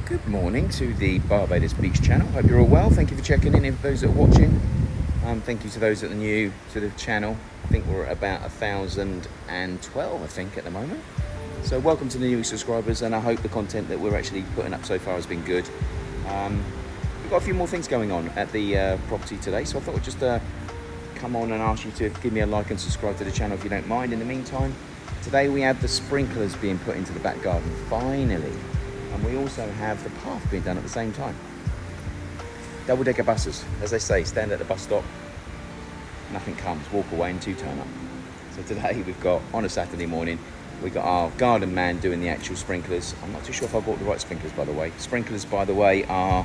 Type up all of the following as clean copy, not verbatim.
Good morning to the Barbados Beach channel. Hope you're all well. Thank you for checking in. If those that are watching, thank you to those that are new to the channel. I think we're at about 1,012, I think, at the moment. So welcome to the new subscribers, and I hope the content that we're actually putting up so far has been good. We've got a few more things going on at the property today, so I thought I'd just come on and ask you to give me a like and subscribe to the channel if you don't mind. In the meantime, today we have the sprinklers being put into the back garden, finally. And we also have the path being done at the same time. Double-decker buses, as they say, stand at the bus stop, nothing comes, walk away and two turn up. So today we've got, on a Saturday morning, we've got our garden man doing the actual sprinklers. I'm not too sure if I bought the right sprinklers, by the way. Sprinklers, by the way, are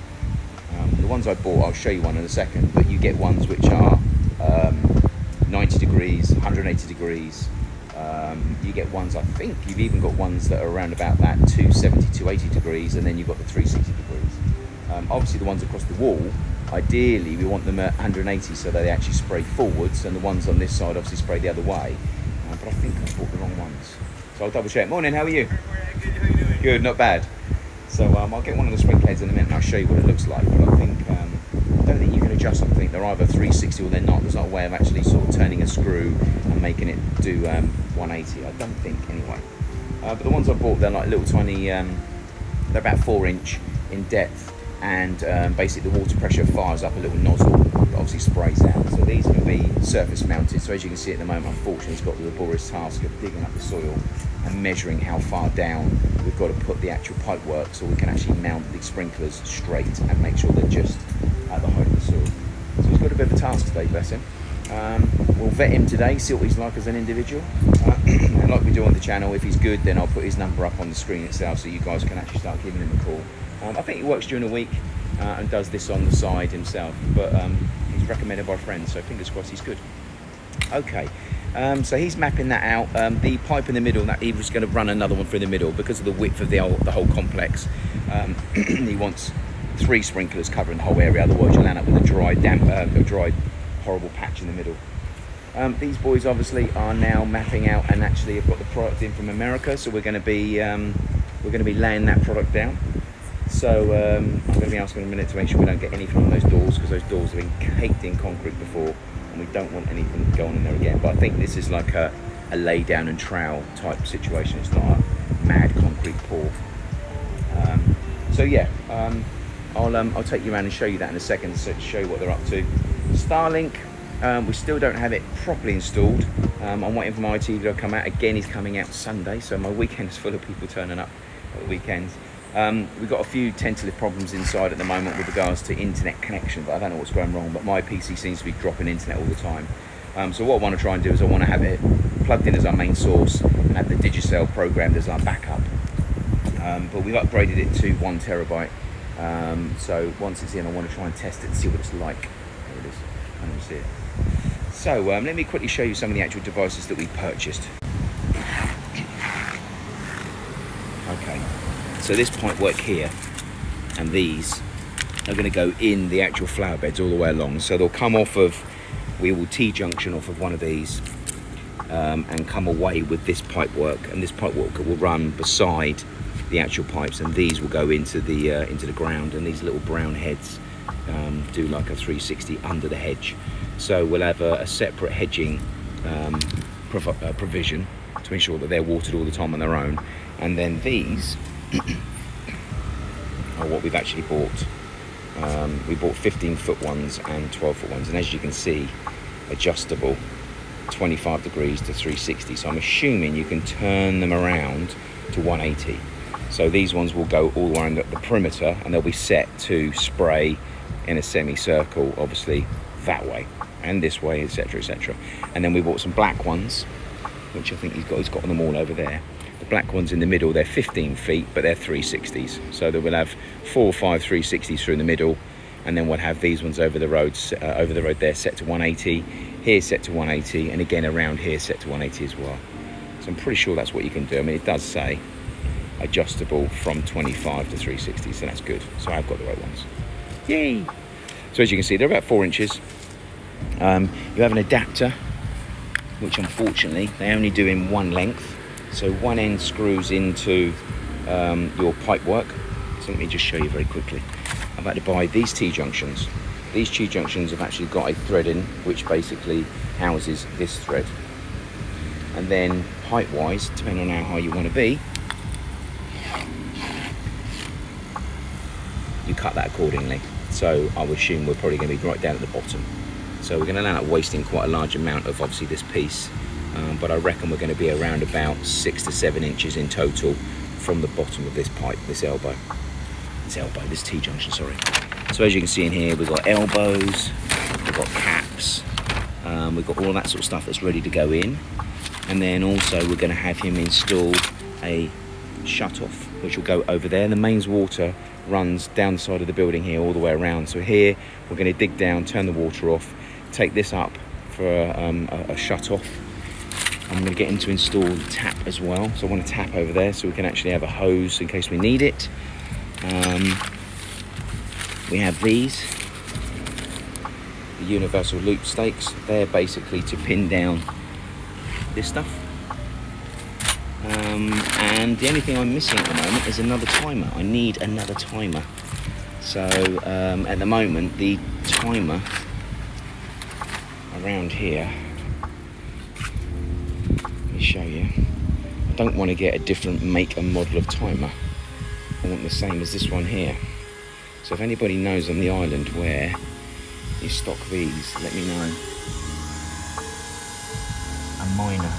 the ones I bought. I'll show you one in a second, but you get ones which are 90 degrees, 180 degrees. You get ones, I think you've even got ones that are around about that 270, 280 degrees, and then you've got the 360 degrees. Obviously the ones across the wall, ideally we want them at 180 so that they actually spray forwards, and the ones on this side obviously spray the other way. But I think I bought the wrong ones. So I'll double check. Morning, how are you? Good, how are you doing? Good, not bad. So I'll get one of the sprinkler heads in a minute and I'll show you what it looks like. But I think, I don't think you can adjust them. I think they're either 360 or they're not. There's not a way of actually sort of turning a screw and making it do 180. I don't think, anyway. But the ones I bought, they're like little tiny, they're about 4 inch in depth, and basically the water pressure fires up a little nozzle that obviously sprays out. So these can be surface mounted. So as you can see at the moment, unfortunately, it's got the laborious task of digging up the soil and measuring how far down we've got to put the actual pipe work so we can actually mount the sprinklers straight and make sure they're just at the height of the soil. So he's got a bit of a task today, bless him. We'll vet him today, see what he's like as an individual. And like we do on the channel, if he's good, then I'll put his number up on the screen itself so you guys can actually start giving him a call. I think he works during the week and does this on the side himself, but he's recommended by friends, so fingers crossed he's good. Okay, so he's mapping that out. The pipe in the middle, that he was going to run another one through the middle because of the width of the whole complex. He wants 3 sprinklers covering the whole area, otherwise you'll end up with a dry, horrible patch in the middle. These boys obviously are now mapping out and actually have got the product in from America, so we're going to be laying that product down. So I'm going to be asking in a minute to make sure we don't get anything on those doors, because those doors have been caked in concrete before and we don't want anything going in there again. But I think this is like a lay down and trowel type situation. It's not a mad concrete pour. So yeah, I'll take you around and show you that in a second, so to show you what they're up to. Starlink, we still don't have it properly installed. I'm waiting for my IT to come out. Again, he's coming out Sunday, so my weekend is full of people turning up at the weekends. We've got a few tentative problems inside at the moment with regards to internet connection, but I don't know what's going wrong, but my PC seems to be dropping internet all the time. So what I want to try and do is I want to have it plugged in as our main source and have the Digicel programmed as our backup. But we've upgraded it to 1 terabyte. So once it's in, I want to try and test it and see what it's like. There it is. I don't see it. So let me quickly show you some of the actual devices that we purchased. Okay, so this pipe work here and these are going to go in the actual flower beds all the way along. So they'll come off of, we will T-junction off of one of these and come away with this pipe work, and this pipe work will run beside the actual pipes, and these will go into the ground, and these little brown heads do like a 360 under the hedge. So we'll have a separate hedging provision to ensure that they're watered all the time on their own. And then these are what we've actually bought. We bought 15-foot ones and 12-foot ones, and as you can see, adjustable 25 degrees to 360. So I'm assuming you can turn them around to 180. So these ones will go all around the perimeter, and they'll be set to spray in a semicircle, obviously that way and this way, etc., etc. And then we bought some black ones, which I think he's got them all over there. The black ones in the middle, they're 15 feet, but they're 360s. So that we'll have 4 or 5 360s through the middle, and then we'll have these ones over the road there set to 180, here set to 180, and again around here set to 180 as well. So I'm pretty sure that's what you can do. I mean, it does say adjustable from 25 to 360, so that's good. So I've got the right ones. Yay! So as you can see, they're about 4 inches. You have an adapter, which unfortunately they only do in one length. So one end screws into your pipe work. So So let me just show you very quickly. I've had to buy these T-junctions. These T-junctions have actually got a thread in, which basically houses this thread. And then height-wise, depending on how high you want to be, you cut that accordingly. So I would assume we're probably going to be right down at the bottom. So we're going to end up wasting quite a large amount of obviously this piece, but I reckon we're going to be around about 6 to 7 inches in total from the bottom of this pipe, this T-junction, sorry. So as you can see in here, we've got elbows, we've got caps, we've got all that sort of stuff that's ready to go in. And then also we're going to have him install a shut-off, which will go over there. The mains water runs down the side of the building here all the way around. So here we're going to dig down, turn the water off, take this up for a shut-off. I'm going to get him to install the tap as well. So I want a tap over there so we can actually have a hose in case we need it. We have these, the universal loop stakes. They're basically to pin down this stuff. And the only thing I'm missing at the moment is another timer. I need another timer. So at the moment, the timer around here, let me show you. I don't want to get a different make and model of timer. I want the same as this one here. So if anybody knows on the island where you stock these, let me know. A minor.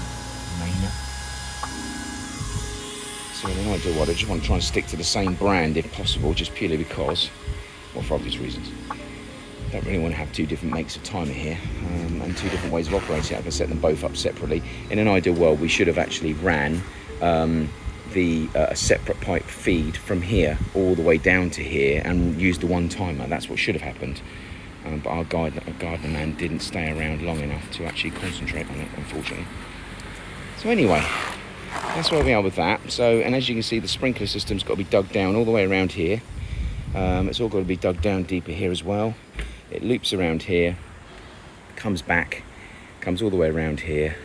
So in an ideal world, I just want to try and stick to the same brand if possible, just purely because, well, for obvious reasons. I don't really want to have two different makes of timer here, and two different ways of operating. I can set them both up separately. In an ideal world, we should have actually ran a separate pipe feed from here all the way down to here and used the one timer. That's what should have happened. But our gardener man didn't stay around long enough to actually concentrate on it, unfortunately. So anyway, that's where we are with that. So, and as you can see, the sprinkler system's got to be dug down all the way around here. It's all got to be dug down deeper here as well. It loops around here, comes back, comes all the way around here,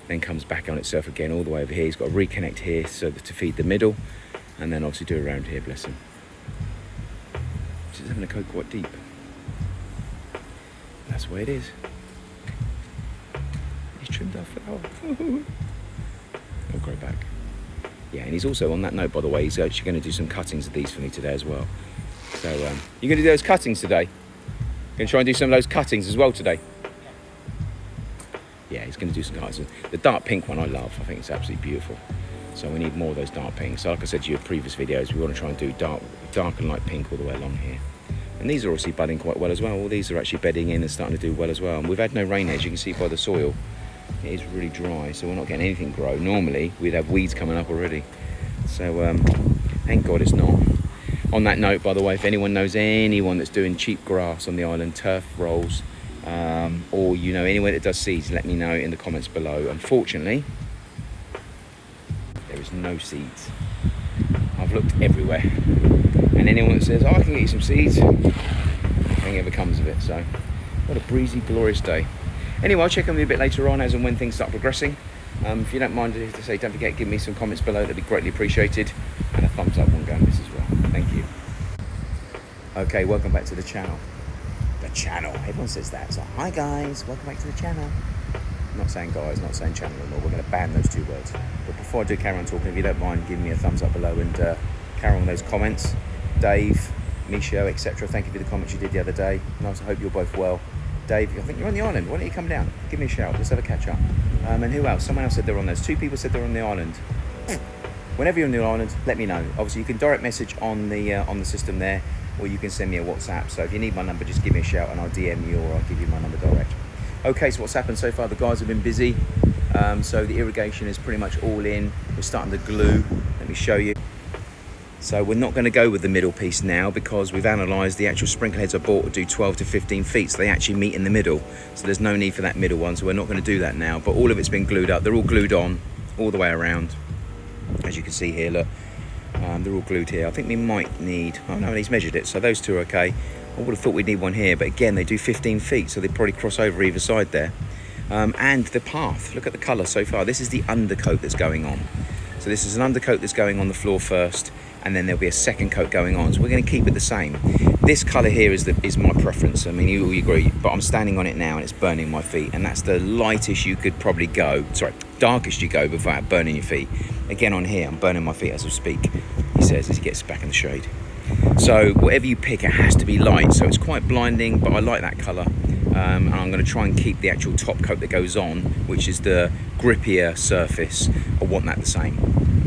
then comes back on itself again all the way over here. He's got to reconnect here so that to feed the middle, and then obviously do around here, bless him. He's having to go quite deep. That's the way it is. He's trimmed off it. Oh. It'll grow back. Yeah, and he's also, on that note, by the way, he's actually going to do some cuttings of these for me today as well. So, you're going to do those cuttings today? Going to try and do some of those cuttings as well today? Yeah, he's going to do some cuttings. The dark pink one I love. I think it's absolutely beautiful. So we need more of those dark pinks. So like I said to you in previous videos, we want to try and do dark and light pink all the way along here. And these are obviously budding quite well as well. All these are actually bedding in and starting to do well as well. And we've had no rain, as you can see by the soil. It is really dry, so we're not getting anything grow. Normally, we'd have weeds coming up already. So, thank God it's not. On that note, by the way, if anyone knows anyone that's doing cheap grass on the island, turf rolls, or you know anyone that does seeds, let me know in the comments below. Unfortunately, there is no seeds. I've looked everywhere. And anyone that says, oh, I can get you some seeds, nothing ever comes of it. So, what a breezy, glorious day. Anyway, I'll check on you a bit later on as and when things start progressing. If you don't mind, to say, don't forget, give me some comments below. That'd be greatly appreciated. And a thumbs up won't go amiss as well. Thank you. Okay, welcome back to the channel. The channel. Everyone says that. So, hi guys, welcome back to the channel. I'm not saying guys, not saying channel anymore. We're going to ban those two words. But before I do carry on talking, if you don't mind, give me a thumbs up below and carry on with those comments. Dave, Micho, etc. Thank you for the comments you did the other day. Nice. I hope you're both well. Dave, I think you're on the island. Why don't you come down? Give me a shout. Let's have a catch up. And who else? Someone else said they're on those. 2 people said they're on the island. Whenever you're on the island, let me know. Obviously, you can direct message on the system there, or you can send me a WhatsApp. So if you need my number, just give me a shout and I'll DM you or I'll give you my number direct. Okay, so what's happened so far? The guys have been busy. So the irrigation is pretty much all in. We're starting to glue. Let me show you. So we're not going to go with the middle piece now because we've analysed the actual sprinkler heads I bought to do 12 to 15 feet. So they actually meet in the middle. So there's no need for that middle one. So we're not going to do that now. But all of it's been glued up. They're all glued on all the way around. As you can see here, look. They're all glued here. I think we might need... Oh no, he's measured it. So those two are okay. I would have thought we'd need one here. But again, they do 15 feet. So they probably cross over either side there. And the path. Look at the colour so far. This is the undercoat that's going on. So this is an undercoat that's going on the floor first. and then there'll be a second coat going on. So we're going to keep it the same. This colour here is my preference. I mean, you agree, but I'm standing on it now and it's burning my feet, and that's the lightest you could probably go, darkest you go without burning your feet. Again, on here, I'm burning my feet as I speak, he says as he gets back in the shade. So whatever you pick, it has to be light. So it's quite blinding, but I like that colour. And I'm going to try and keep the actual top coat that goes on, which is the grippier surface. I want that the same.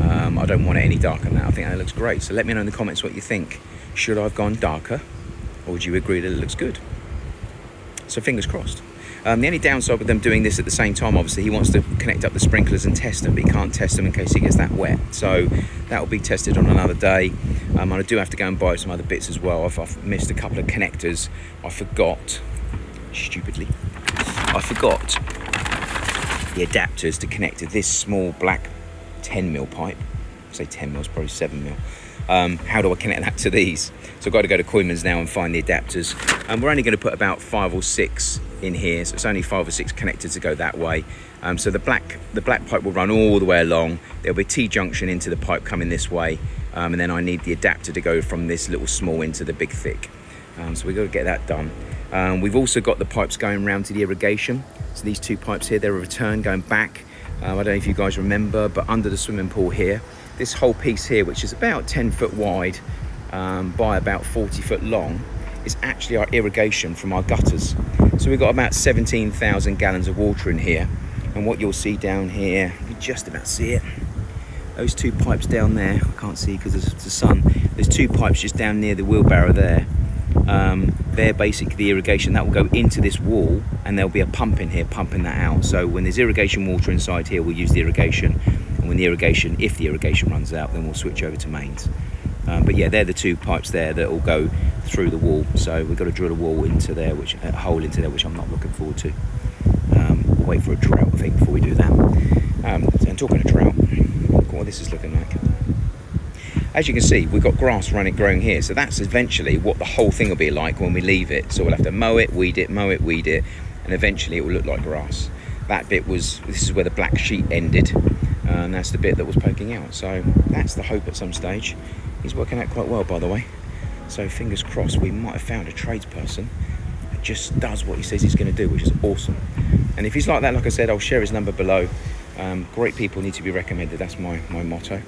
I don't want it any darker than that. I think that looks great. So let me know in the comments what you think. Should I have gone darker, or would you agree that it looks good? So fingers crossed. The only downside with them doing this at the same time, obviously, he wants to connect up the sprinklers and test them, but he can't test them in case he gets that wet. So that will be tested on another day. And I do have to go and buy some other bits as well. I've missed a couple of connectors. I forgot the adapters to connect to this small black 10mm pipe. I say 10mm, it's probably 7mm. How do I connect that to these? So I've got to go to Koymans now and find the adapters. And we're only going to put about 5 or 6 in here, so it's only 5 or 6 connected to go that way. So the black pipe will run all the way along. There'll be a T-junction into the pipe coming this way, and then I need the adapter to go from this little small into the big thick. So we've got to get that done. We've also got the pipes going round to the irrigation. So these 2 pipes here, they're a return going back. I don't know if you guys remember, but under the swimming pool here, this whole piece here, which is about 10 foot wide by about 40 foot long, is actually our irrigation from our gutters. So we've got about 17,000 gallons of water in here. And what you'll see down here, you can just about see it. Those 2 pipes down there, I can't see because of the sun. There's 2 pipes just down near the wheelbarrow there. They're basically the irrigation that will go into this wall, and there'll be a pump in here pumping that out. So when there's irrigation water inside here, we'll use the irrigation, and when if the irrigation runs out, then we'll switch over to mains. But yeah, they're the 2 pipes there that will go through the wall. So we've got to drill a hole into there, which I'm not looking forward to. We'll wait for a drought, I think, before we do that. And talking of drought, look what this is looking like. As you can see, we've got grass growing here, so that's eventually what the whole thing will be like when we leave it. So we'll have to mow it, weed it, and eventually it will look like grass. This is where the black sheet ended, and that's the bit that was poking out. So that's the hope at some stage. He's working out quite well, by the way. So fingers crossed, we might have found a tradesperson that just does what he says he's going to do, which is awesome. And if he's like that, like I said, I'll share his number below. Great people need to be recommended. That's my motto.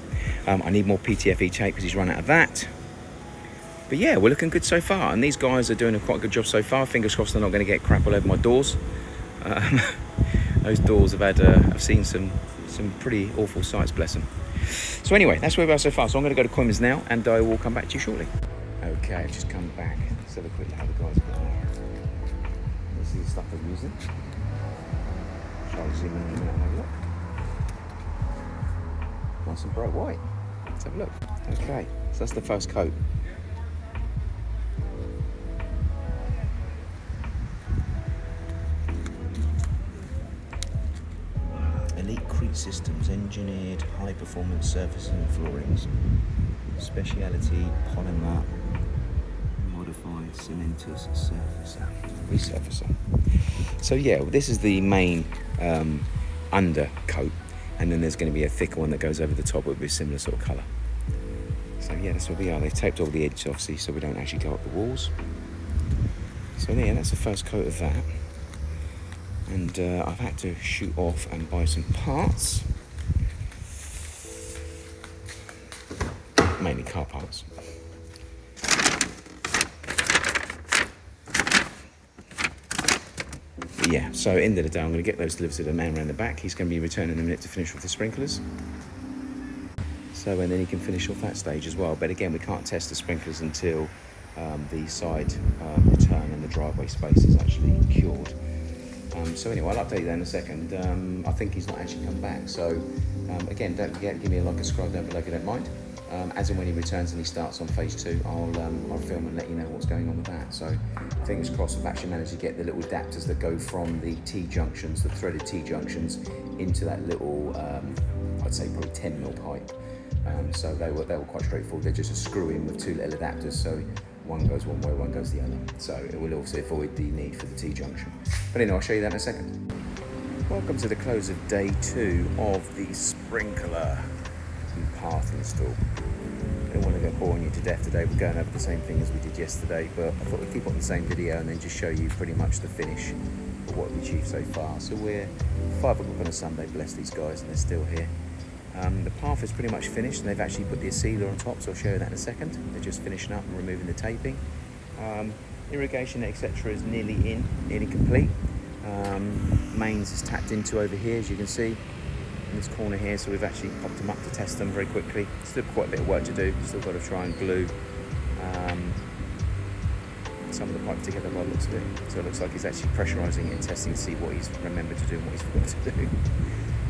I need more PTFE tape because he's run out of that. But yeah, we're looking good so far, and these guys are doing a quite good job so far. Fingers crossed they're not going to get crap all over my doors. Those doors have seen some pretty awful sights, bless them. So anyway, that's where we are so far. So I'm going to go to Koymans now, and I will come back to you shortly. Okay, I've just come back. Let's have a quick look how the guys are doing. This is the stuff they're using. Shall I zoom in a minute and have a look? Nice and bright white. Let's have a look. Okay, so that's the first coat. Elite Crete Systems, engineered high performance surface and floorings. Speciality polymer modified cementous surfacer. Resurfacer. So yeah, this is the main undercoat. And then there's going to be a thicker one that goes over the top with a similar sort of colour. So yeah, that's where we are. They've taped all the edges obviously so we don't actually go up the walls. So yeah, that's the first coat of that. And I've had to shoot off and buy some parts. Mainly car parts. Yeah, so end of the day, I'm going to get those delivered to the man around the back. He's going to be returning in a minute to finish off the sprinklers. So, and then he can finish off that stage as well. But again, we can't test the sprinklers until the side return and the driveway space is actually cured. So anyway, I'll update you there in a second. I think he's not actually come back. So again, don't forget, give me a scroll down below if you don't mind. As and when he returns and he starts on phase 2, I'll film and let you know what's going on with that. So fingers crossed, we've actually managed to get the little adapters that go from the T-junctions, the threaded T-junctions, into that little, I'd say probably 10mm pipe. So they were quite straightforward. They're just a screw in with 2 little adapters, so one goes one way, one goes the other. So it will also avoid the need for the T-junction. But anyway, I'll show you that in a second. Welcome to the close of day 2 of the sprinkler path install. don't want to go boring you to death today. We're going over the same thing as we did yesterday, but I thought we'd keep on the same video and then just show you pretty much the finish of what we've achieved so far. So we're 5 o'clock on a Sunday, bless these guys, and they're still here. The path is pretty much finished, and they've actually put the sealer on top, so I'll show you that in a second. They're just finishing up and removing the taping. Irrigation, etc. is nearly complete. Mains is tapped into over here, as you can see, in this corner here, so we've actually popped them up to test them very quickly. Still quite a bit of work to do, still got to try and glue some of the pipe together by the looks of it. So it looks like he's actually pressurising it and testing to see what he's remembered to do and what he's forgot to do.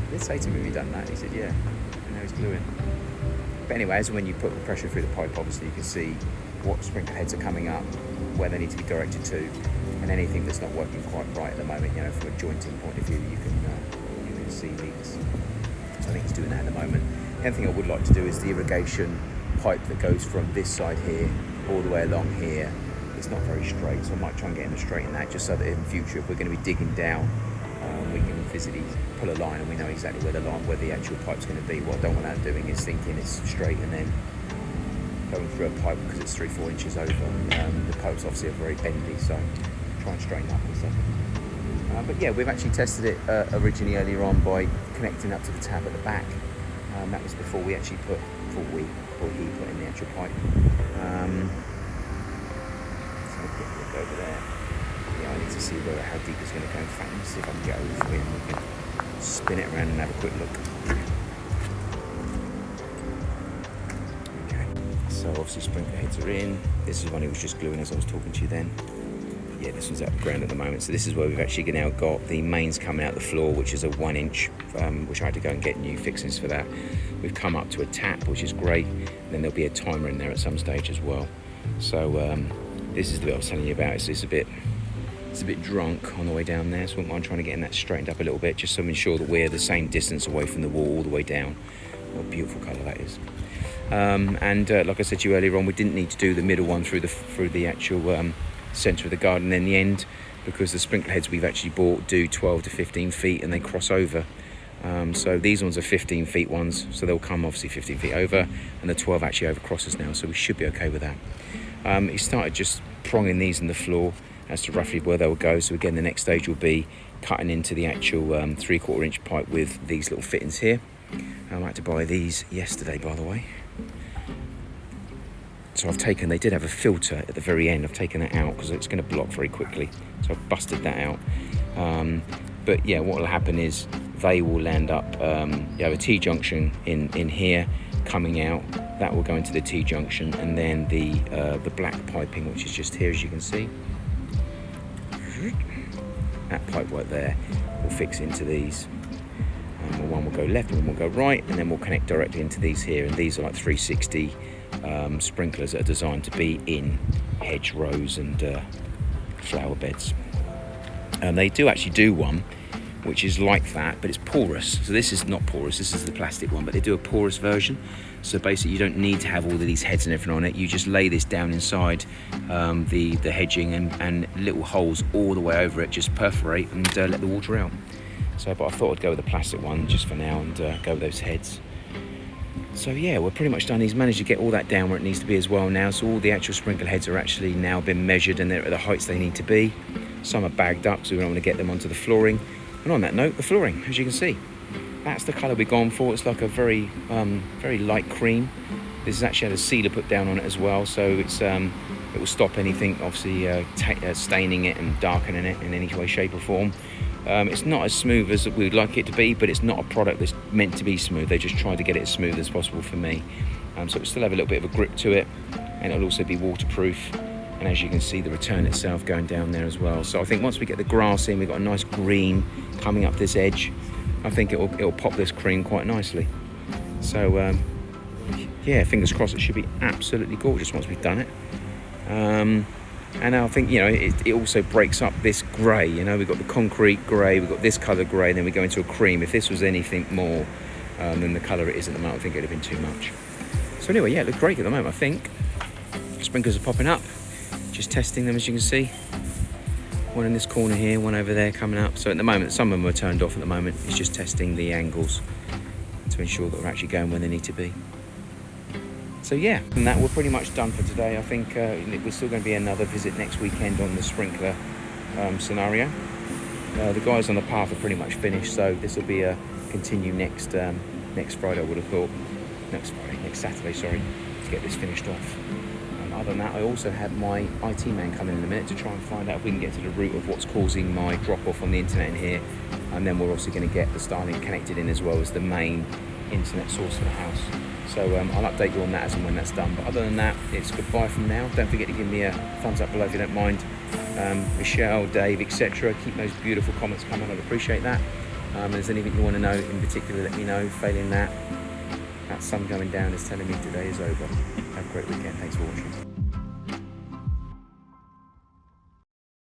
I did say to him, have you done that? He said, yeah, and now he's gluing. But anyway, as when you put the pressure through the pipe, obviously you can see what sprinkler heads are coming up, where they need to be directed to, and anything that's not working quite right at the moment, you know, from a jointing point of view, you can see these. So I think he's doing that at the moment. The other thing I would like to do is the irrigation pipe that goes from this side here all the way along here. It's not very straight, so I might try and get him to straighten that, just so that in the future, if we're going to be digging down, we can physically pull a line and we know exactly where the actual pipe's going to be. What I don't want that doing is thinking it's straight and then going through a pipe because it's 3-4 inches over. The pipes obviously are very bendy, so try and straighten up in a second. But yeah, we've actually tested it originally earlier on by connecting up to the tab at the back. That was before we actually he put in the actual pipe. So a quick look over there. Yeah, I need to see how deep it's going to go. In fact, let me see if I can get over for you and we can spin it around and have a quick look. Okay, so obviously sprinkler heads are in. This is one he was just gluing as I was talking to you then. Yeah, this one's out of the ground at the moment. So this is where we've actually now got the mains coming out the floor, which is a 1 inch, which I had to go and get new fixings for that. We've come up to a tap, which is great. And then there'll be a timer in there at some stage as well. So this is the bit I was telling you about. It's a bit drunk on the way down there, so I wouldn't mind trying to get that straightened up a little bit, just to ensure that we're the same distance away from the wall all the way down. What a beautiful colour that is. Like I said to you earlier on, we didn't need to do the middle one through the actual centre of the garden in the end, because the sprinkler heads we've actually bought do 12 to 15 feet and they cross over. So these ones are 15 feet ones, so they'll come obviously 15 feet over, and the 12 actually over crosses now, so we should be okay with that. He started just pronging these in the floor as to roughly where they will go. So again, the next stage will be cutting into the actual 3/4 inch pipe with these little fittings here. I had to buy these yesterday, by the way. So they did have a filter at the very end. I've taken that out because it's going to block very quickly. So I've busted that out. But yeah, what will happen is they will land up, you have a T-junction in here coming out. That will go into the T-junction, and then the black piping, which is just here, as you can see. That pipe right there will fix into these. One will go left, one will go right, and then we'll connect directly into these here. And these are like 360 sprinklers that are designed to be in hedgerows and flower beds. And they do actually do one which is like that, but it's porous. So this is not porous, this is the plastic one, but they do a porous version. So basically you don't need to have all of these heads and everything on it. You just lay this down inside the hedging and little holes all the way over it, just perforate and let the water out. So, but I thought I'd go with the plastic one just for now and go with those heads. So yeah, we're pretty much done. He's managed to get all that down where it needs to be as well now. So all the actual sprinkler heads are actually now been measured and they're at the heights they need to be. Some are bagged up, so we don't want to get them onto the flooring. And on that note, the flooring, as you can see, that's the colour we've gone for. It's like a very light cream. This has actually had a sealer put down on it as well, so it's it will stop anything, obviously, staining it and darkening it in any way, shape or form. It's not as smooth as we'd like it to be, but it's not a product that's meant to be smooth. They just try to get it as smooth as possible for me. So it'll still have a little bit of a grip to it, and it'll also be waterproof. And as you can see, the return itself going down there as well. So I think once we get the grass in, we've got a nice green coming up this edge. I think it'll pop this cream quite nicely. So yeah, fingers crossed, it should be absolutely gorgeous once we've done it. And I think, you know, it also breaks up this grey. You know, we've got the concrete grey, we've got this colour grey, then we go into a cream. If this was anything more than the colour it is at the moment, I think it would have been too much. So anyway, yeah, it looks great at the moment, I think. Sprinklers are popping up. Just testing them, as you can see. One in this corner here, one over there coming up. So at the moment, some of them are turned off at the moment. It's just testing the angles to ensure that we're actually going where they need to be. So yeah, and that we're pretty much done for today. I think we're still going to be another visit next weekend on the sprinkler scenario. The guys on the path are pretty much finished, so this will be a continue next Friday, I would have thought. Next Saturday, sorry, to get this finished off. And other than that, I also had my IT man come in a minute to try and find out if we can get to the root of what's causing my drop-off on the internet in here. And then we're also going to get the Starlink connected in as well as the main internet source for the house. So I'll update you on that as and when that's done. But other than that, it's goodbye from now. Don't forget to give me a thumbs up below if you don't mind. Michelle, Dave, etc. Keep those beautiful comments coming. I'd appreciate that. If there's anything you want to know in particular, let me know. Failing that, that sun going down is telling me today is over. Have a great weekend. Thanks for watching.